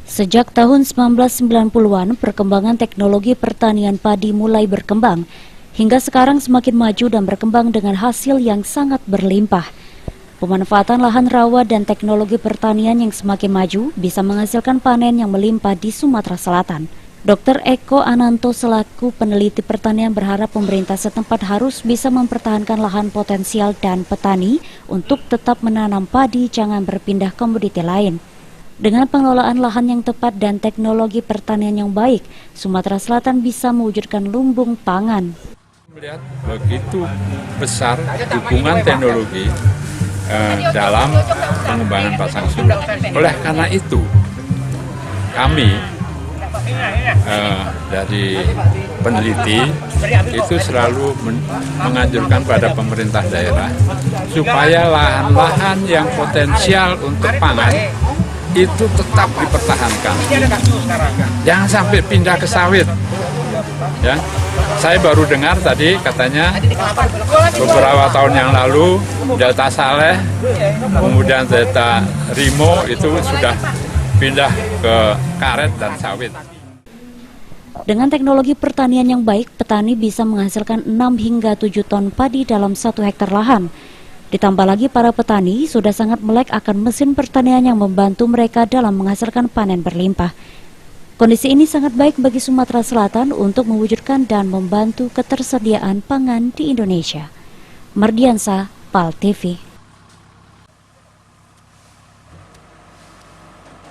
Sejak tahun 1990-an, perkembangan teknologi pertanian padi mulai berkembang. Hingga sekarang semakin maju dan berkembang dengan hasil yang sangat berlimpah. Pemanfaatan lahan rawa dan teknologi pertanian yang semakin maju bisa menghasilkan panen yang melimpah di Sumatera Selatan. Dr. Eko Ananto selaku peneliti pertanian berharap pemerintah setempat harus bisa mempertahankan lahan potensial dan petani untuk tetap menanam padi, jangan berpindah komoditi lain. Dengan pengelolaan lahan yang tepat dan teknologi pertanian yang baik, Sumatera Selatan bisa mewujudkan lumbung pangan. Melihat begitu besar dukungan teknologi dalam pengembangan pasang surut. Oleh karena itu, kami dari peneliti itu selalu menganjurkan pada pemerintah daerah supaya lahan-lahan yang potensial untuk pangan itu tetap dipertahankan. Jangan sampai pindah ke sawit. Ya, saya baru dengar tadi katanya beberapa tahun yang lalu Delta Saleh, kemudian Delta Rimo itu sudah pindah ke karet dan sawit. Dengan teknologi pertanian yang baik, petani bisa menghasilkan 6 hingga 7 ton padi dalam 1 hektar lahan. Ditambah lagi para petani sudah sangat melek akan mesin pertanian yang membantu mereka dalam menghasilkan panen berlimpah. Kondisi ini sangat baik bagi Sumatera Selatan untuk mewujudkan dan membantu ketersediaan pangan di Indonesia. Mardiansa, PAL TV.